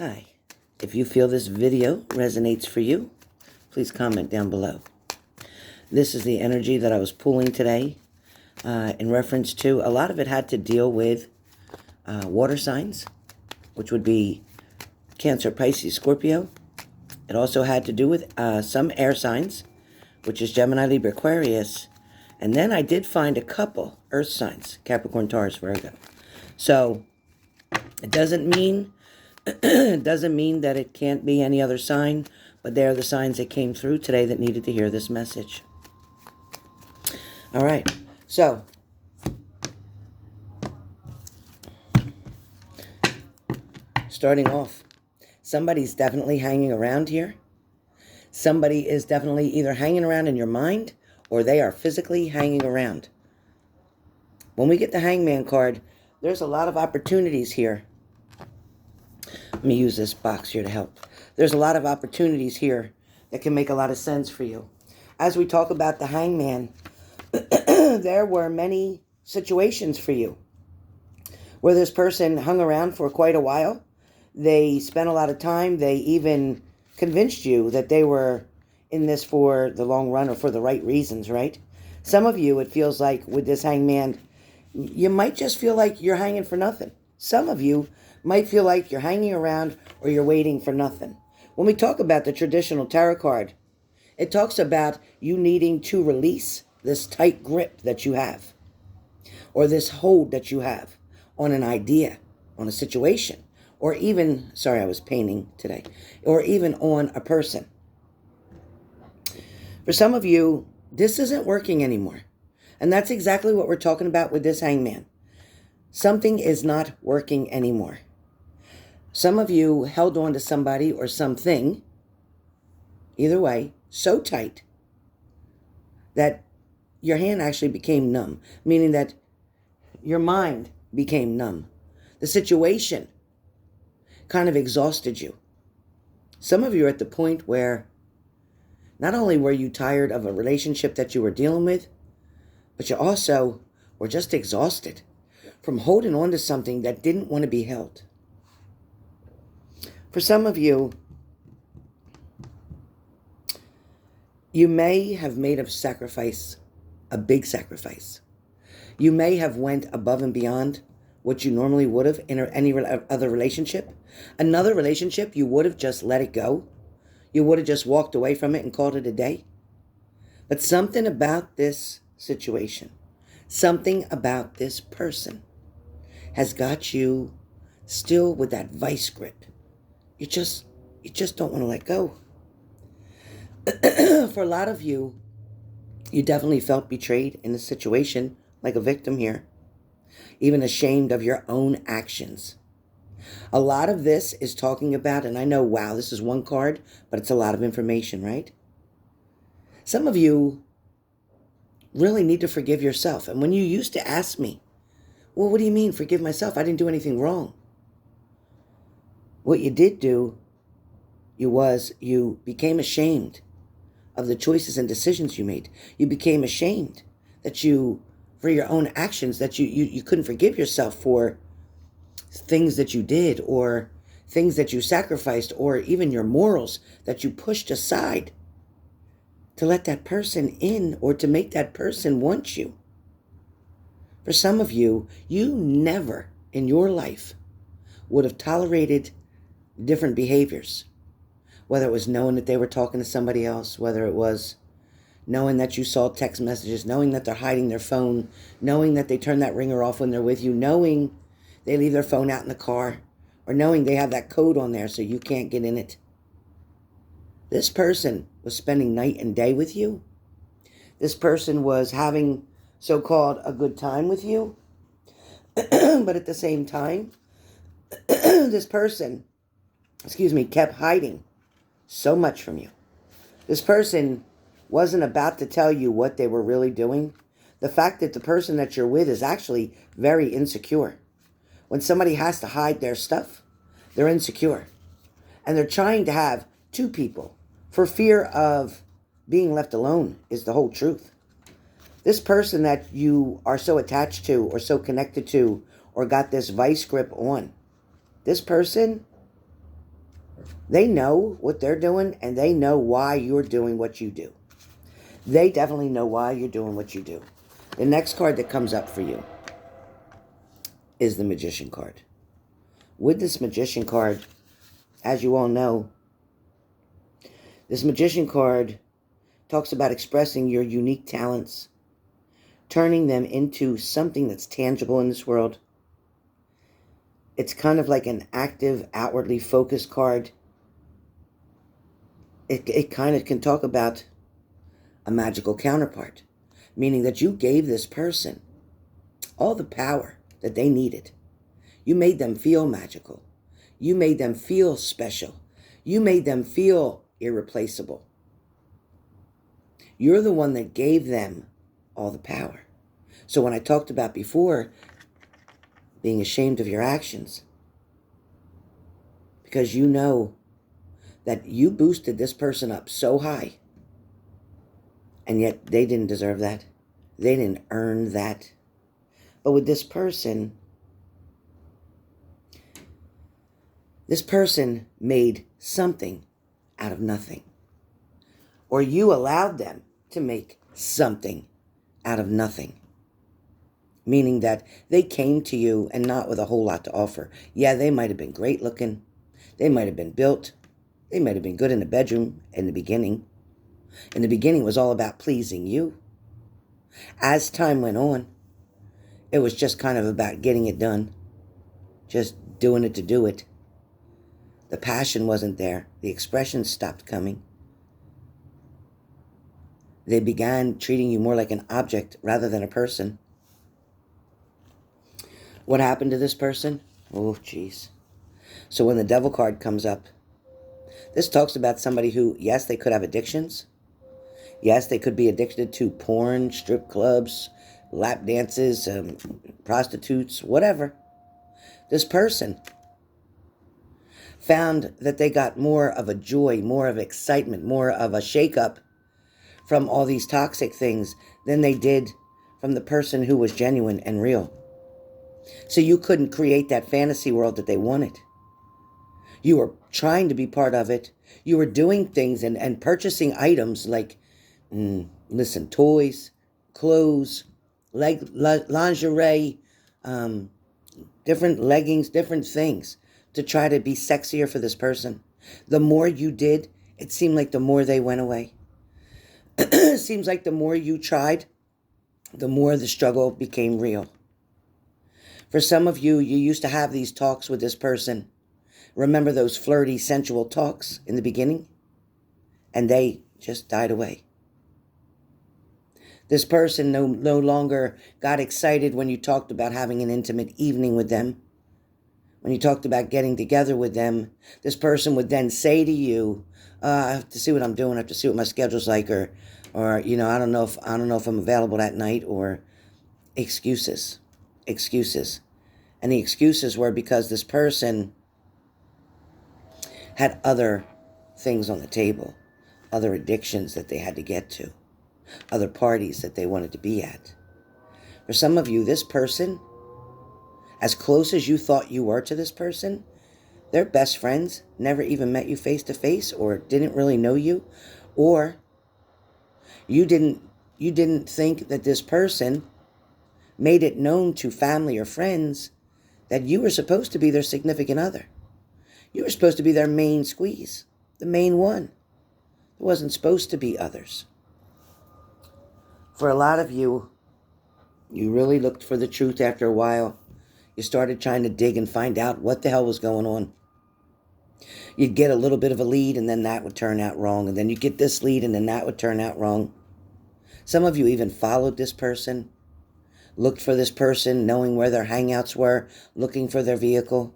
Hi. If you feel this video resonates for you, please comment down below. This is the energy that I was pulling today in reference to, a lot of it had to deal with water signs, which would be Cancer, Pisces, Scorpio. It also had to do with some air signs, which is Gemini, Libra, Aquarius. And then I did find a couple earth signs, Capricorn, Taurus, Virgo. So it doesn't mean that it can't be any other sign, but they're the signs that came through today that needed to hear this message. All right, so starting off, somebody's definitely hanging around here. Somebody is definitely either hanging around in your mind or they are physically hanging around. When we get the Hangman card, there's a lot of opportunities here. Let me use this box here to help. There's a lot of opportunities here that can make a lot of sense for you. As we talk about the Hangman, there were many situations for you where this person hung around for quite a while. They spent a lot of time. They even convinced you that they were in this for the long run or for the right reasons, right? Some of you, it feels like with this Hangman, you might just feel like you're hanging for nothing. Some of you might feel like you're hanging around or you're waiting for nothing. When we talk about the traditional tarot card, it talks about you needing to release this tight grip that you have, or this hold that you have on an idea, on a situation, or even, sorry, I was painting today, or even on a person. For some of you, this isn't working anymore. And that's exactly what we're talking about with this Hangman. Something is not working anymore. Some of you held on to somebody or something, either way, so tight that your hand actually became numb, meaning that your mind became numb. The situation kind of exhausted you. Some of you are at the point where not only were you tired of a relationship that you were dealing with, but you also were just exhausted from holding on to something that didn't want to be held. For some of you, you may have made a sacrifice, a big sacrifice. You may have went above and beyond what you normally would have in any other relationship. Another relationship, you would have just let it go. You would have just walked away from it and called it a day. But something about this situation, something about this person has got you still with that vice grip. You just don't want to let go. For a lot of you, you definitely felt betrayed in this situation, like a victim here, even ashamed of your own actions. A lot of this is talking about, and I know, wow, this is one card, but it's a lot of information, right? Some of you really need to forgive yourself. And when you used to ask me, well, what do you mean, forgive myself? I didn't do anything wrong. What you did do, you became ashamed of the choices and decisions you made. You became ashamed that for your own actions, that you couldn't forgive yourself for things that you did, or things that you sacrificed, or even your morals that you pushed aside to let that person in or to make that person want you. For some of you, you never in your life would have tolerated different behaviors, whether it was knowing that they were talking to somebody else, whether it was knowing that you saw text messages, knowing that they're hiding their phone, knowing that they turn that ringer off when they're with you, knowing they leave their phone out in the car, or knowing they have that code on there so you can't get in it. This person was spending night and day with you. This person was having so-called a good time with you. But at the same time, this person, kept hiding so much from you. This person wasn't about to tell you what they were really doing. The fact that the person that you're with is actually very insecure. When somebody has to hide their stuff, they're insecure. And they're trying to have two people for fear of being left alone is the whole truth. This person that you are so attached to or so connected to or got this vice grip on, this person They know what they're doing, and they know why you're doing what you do. They definitely know why you're doing what you do. The next card that comes up for you is the Magician card. With this Magician card, as you all know, this Magician card talks about expressing your unique talents, turning them into something that's tangible in this world. It's kind of like an active, outwardly focused card. It kind of can talk about a magical counterpart, meaning that you gave this person all the power that they needed. You made them feel magical. You made them feel special. You made them feel irreplaceable. You're the one that gave them all the power. So when I talked about before being ashamed of your actions, because you know that you boosted this person up so high, and yet they didn't deserve that. They didn't earn that. But with this person made something out of nothing. Or you allowed them to make something out of nothing. Meaning that they came to you and not with a whole lot to offer. Yeah, they might have been great looking. They might have been built. They might have been good in the bedroom in the beginning. In the beginning, it was all about pleasing you. As time went on, it was just kind of about getting it done. Just doing it to do it. The passion wasn't there. The expression stopped coming. They began treating you more like an object rather than a person. What happened to this person? Oh, jeez. So when the Devil card comes up, this talks about somebody who, yes, they could have addictions. Yes, they could be addicted to porn, strip clubs, lap dances, prostitutes, whatever. This person found that they got more of a joy, more of excitement, more of a shake-up from all these toxic things than they did from the person who was genuine and real. So you couldn't create that fantasy world that they wanted. You were trying to be part of it. You were doing things and purchasing items like, toys, clothes, lingerie, different leggings, different things to try to be sexier for this person. The more you did, it seemed like the more they went away. It seems like the more you tried, the more the struggle became real. For some of you, you used to have these talks with this person. Remember those flirty, sensual talks in the beginning? And they just died away. This person no longer got excited when you talked about having an intimate evening with them. When you talked about getting together with them, this person would then say to you, I have to see what I'm doing, I have to see what my schedule's like, or I don't know if I'm available that night, or excuses. And the excuses were because this person had other things on the table, other addictions that they had to get to, other parties that they wanted to be at. For some of you, this person, as close as you thought you were to this person, their best friends never even met you face to face, or didn't really know you, or you didn't think that this person made it known to family or friends that you were supposed to be their significant other. You were supposed to be their main squeeze, the main one. There wasn't supposed to be others. For a lot of you, you really looked for the truth after a while. You started trying to dig and find out what the hell was going on. You'd get a little bit of a lead, and then that would turn out wrong. And then you get this lead, and then that would turn out wrong. Some of you even followed this person, looked for this person, knowing where their hangouts were, looking for their vehicle.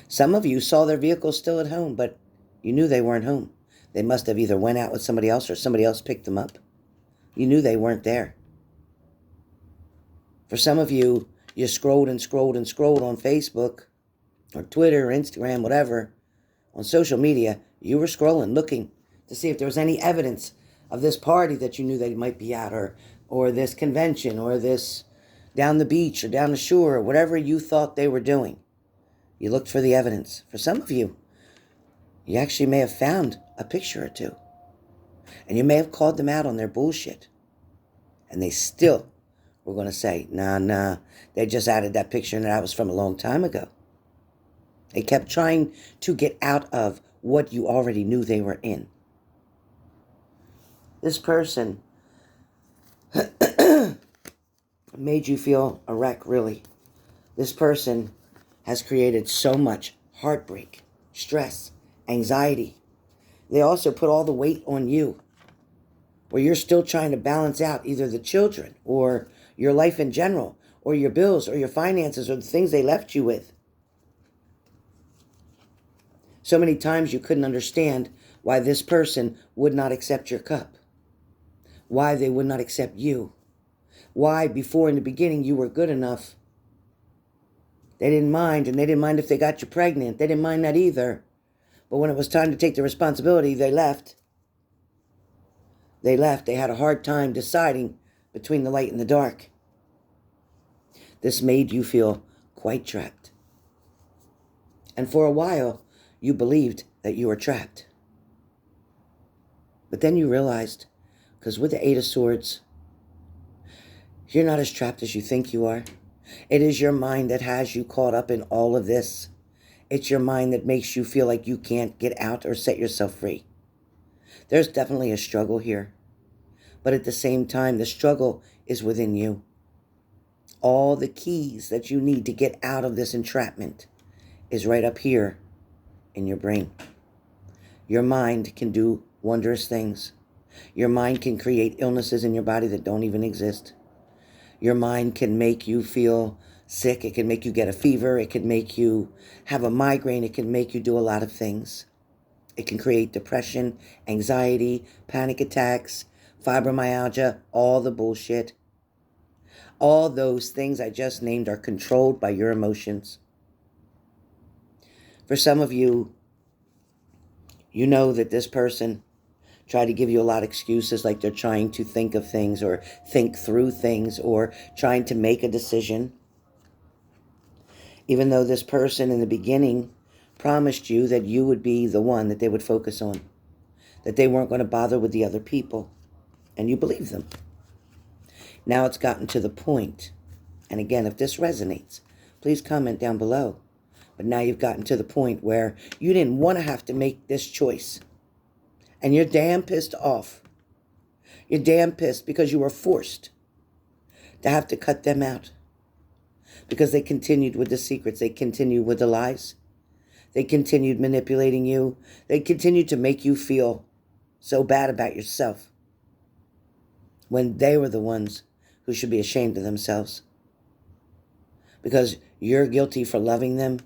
Some of you saw their vehicle still at home, but you knew they weren't home. They must have either went out with somebody else or somebody else picked them up. You knew they weren't there. For some of you, you scrolled and scrolled and scrolled on Facebook or Twitter or Instagram, whatever, on social media. You were scrolling, looking to see if there was any evidence of this party that you knew they might be at, or this convention, or this down the beach or down the shore, or whatever you thought they were doing. You looked for the evidence. For some of you, You actually may have found a picture or two. And you may have called them out on their bullshit. And they still were going to say, nah, they just added that picture and that was from a long time ago. They kept trying to get out of what you already knew they were in. This person made you feel a wreck, really. This person has created so much heartbreak, stress, anxiety. They also put all the weight on you, where you're still trying to balance out either the children or your life in general, or your bills or your finances or the things they left you with. So many times you couldn't understand why this person would not accept your cup, why they would not accept you, why before in the beginning you were good enough. They didn't mind, and they didn't mind if they got you pregnant. They didn't mind that either. But when it was time to take the responsibility, they left. They left. They had a hard time deciding between the light and the dark. This made you feel quite trapped. And for a while, you believed that you were trapped. But then you realized, because with the Eight of Swords, you're not as trapped as you think you are. It is your mind that has you caught up in all of this. It's your mind that makes you feel like you can't get out or set yourself free. There's definitely a struggle here. But at the same time, the struggle is within you. All the keys that you need to get out of this entrapment is right up here in your brain. Your mind can do wondrous things. Your mind can create illnesses in your body that don't even exist. Your mind can make you feel sick. It can make you get a fever. It can make you have a migraine. It can make you do a lot of things. It can create depression, anxiety, panic attacks, fibromyalgia, all the bullshit. All those things I just named are controlled by your emotions. For some of you, you know that this person tried to give you a lot of excuses, like they're trying to think of things or think through things or trying to make a decision. Even though this person in the beginning promised you that you would be the one that they would focus on, that they weren't going to bother with the other people, and you believe them. Now it's gotten to the point, and again, if this resonates, please comment down below. But now you've gotten to the point where you didn't want to have to make this choice. And you're damn pissed off. You're damn pissed because you were forced to have to cut them out. Because they continued with the secrets. They continued with the lies. They continued manipulating you. They continued to make you feel so bad about yourself, when they were the ones who should be ashamed of themselves. Because you're guilty for loving them.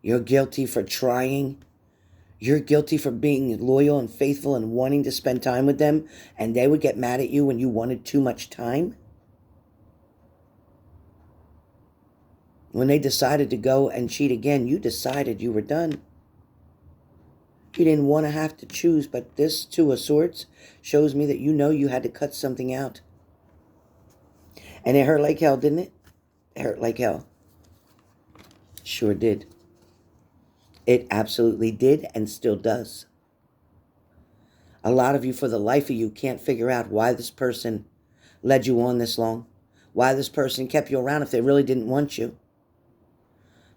You're guilty for trying. You're guilty for being loyal and faithful and wanting to spend time with them, and they would get mad at you when you wanted too much time. When they decided to go and cheat again, you decided you were done. You didn't want to have to choose, but this Two of Swords shows me that you know you had to cut something out. And it hurt like hell, didn't it? It hurt like hell. Sure did. It absolutely did and still does. A lot of you, for the life of you, can't figure out why this person led you on this long, why this person kept you around if they really didn't want you.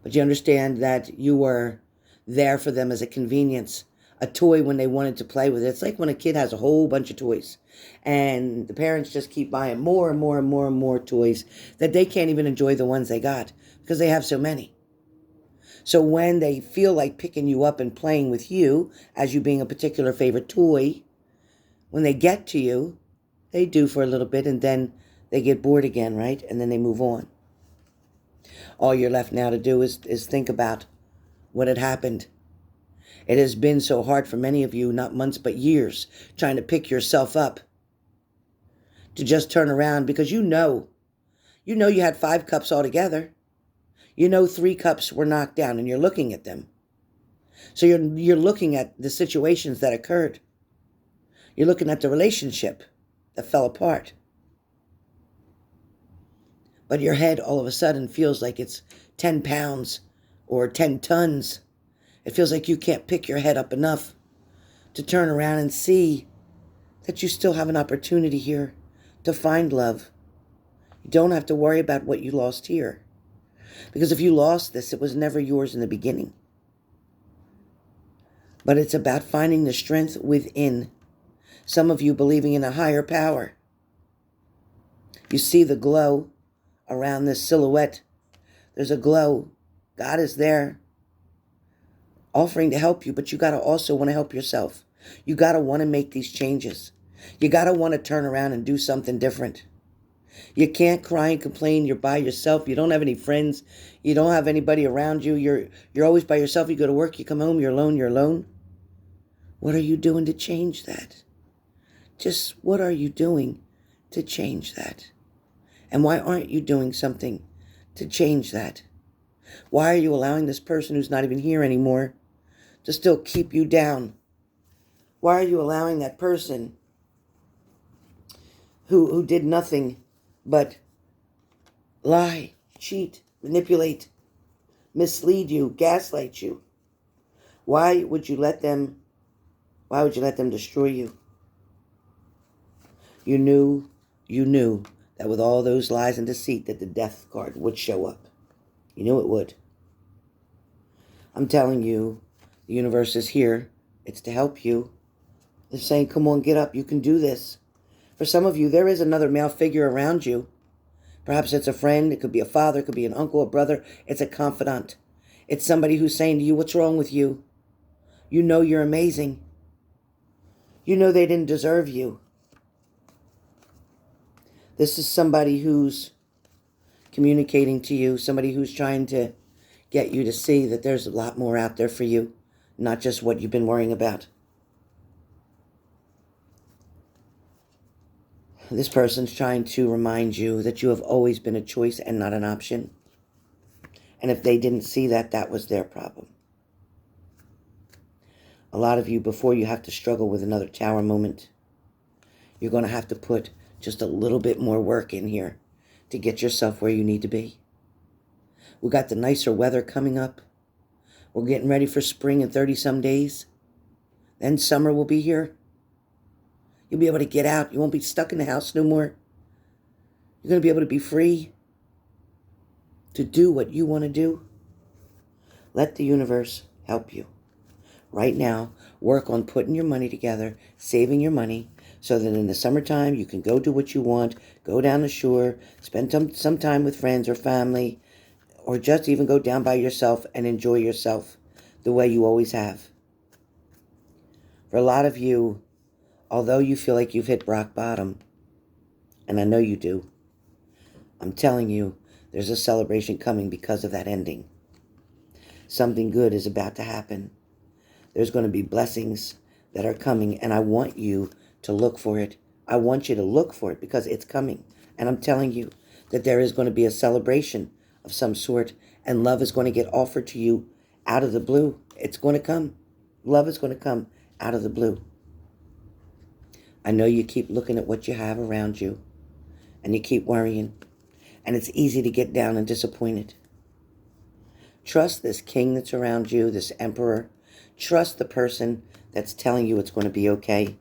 But you understand that you were there for them as a convenience, a toy when they wanted to play with it. It's like when a kid has a whole bunch of toys and the parents just keep buying more and more and more and more toys that they can't even enjoy the ones they got because they have so many. So when they feel like picking you up and playing with you as you being a particular favorite toy, when they get to you, they do for a little bit and then they get bored again, right? And then they move on. All you're left now to do is think about what had happened. It has been so hard for many of you, not months but years, trying to pick yourself up, to just turn around because you know you had 5 cups altogether. You know 3 cups were knocked down and you're looking at them. So you're looking at the situations that occurred. You're looking at the relationship that fell apart. But your head all of a sudden feels like it's 10 pounds or 10 tons. It feels like you can't pick your head up enough to turn around and see that you still have an opportunity here to find love. You don't have to worry about what you lost here. Because if you lost this, it was never yours in the beginning. But it's about finding the strength within. Some of you believing in a higher power. You see the glow around this silhouette. There's a glow. God is there offering to help you, but you got to also want to help yourself. You got to want to make these changes. You got to want to turn around and do something different. You can't cry and complain. You're by yourself. You don't have any friends. You don't have anybody around you. You're always by yourself. You go to work, you come home, you're alone, you're alone. What are you doing to change that? Just what are you doing to change that? And why aren't you doing something to change that? Why are you allowing this person who's not even here anymore to still keep you down? Why are you allowing that person who did nothing but lie, cheat, manipulate, mislead you, gaslight you? Why would you let them destroy you? You knew that with all those lies and deceit that the death card would show up. You knew it would. I'm telling you, the universe is here. It's to help you. They're saying, come on, get up. You can do this. For some of you, there is another male figure around you. Perhaps it's a friend. It could be a father. It could be an uncle, a brother. It's a confidant. It's somebody who's saying to you, what's wrong with you? You know you're amazing. You know they didn't deserve you. This is somebody who's communicating to you, somebody who's trying to get you to see that there's a lot more out there for you, not just what you've been worrying about. This person's trying to remind you that you have always been a choice and not an option. And if they didn't see that, that was their problem. A lot of you, before you have to struggle with another tower moment, you're going to have to put just a little bit more work in here to get yourself where you need to be. We got the nicer weather coming up. We're getting ready for spring in 30-some days. Then summer will be here. You'll be able to get out. You won't be stuck in the house no more. You're going to be able to be free to do what you want to do. Let the universe help you. Right now, work on putting your money together, saving your money, so that in the summertime you can go do what you want, go down the shore, spend some time with friends or family, or just even go down by yourself and enjoy yourself the way you always have. For a lot of you, although you feel like you've hit rock bottom, and I know you do, I'm telling you, there's a celebration coming because of that ending. Something good is about to happen. There's going to be blessings that are coming, and I want you to look for it. I want you to look for it because it's coming. And I'm telling you that there is going to be a celebration of some sort, and love is going to get offered to you out of the blue. It's going to come. Love is going to come out of the blue. I know you keep looking at what you have around you, and you keep worrying, and it's easy to get down and disappointed. Trust this king that's around you, this emperor. Trust the person that's telling you it's going to be okay,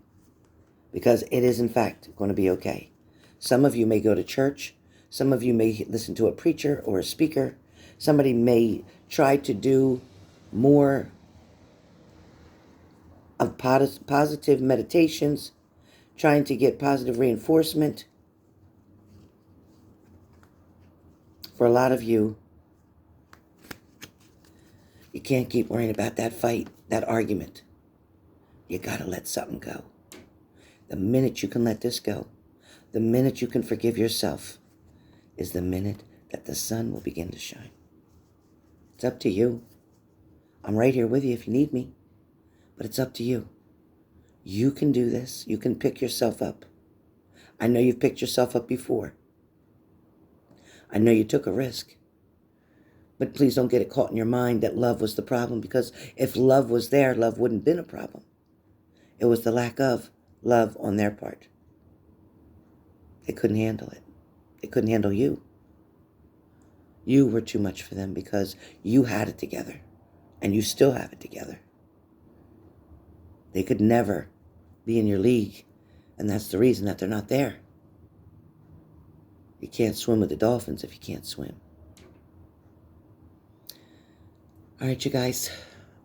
because it is, in fact, going to be okay. Some of you may go to church. Some of you may listen to a preacher or a speaker. Somebody may try to do more of positive meditations, trying to get positive reinforcement. For a lot of you, you can't keep worrying about that fight, that argument. You got to let something go. The minute you can let this go, the minute you can forgive yourself, is the minute that the sun will begin to shine. It's up to you. I'm right here with you if you need me, but it's up to you. You can do this. You can pick yourself up. I know you've picked yourself up before. I know you took a risk. But please don't get it caught in your mind that love was the problem, because if love was there, love wouldn't have been a problem. It was the lack of love on their part. They couldn't handle it. They couldn't handle you. You were too much for them because you had it together. and you still have it together. They could never be in your league, and that's the reason that they're not there. You can't swim with the dolphins if you can't swim. All right, you guys,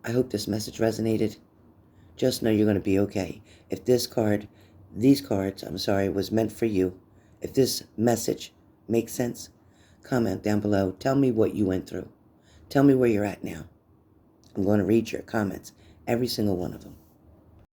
I hope this message resonated. Just know you're going to be okay. If these cards, was meant for you, if this message makes sense, comment down below. Tell me what you went through. Tell me where you're at now. I'm going to read your comments, every single one of them.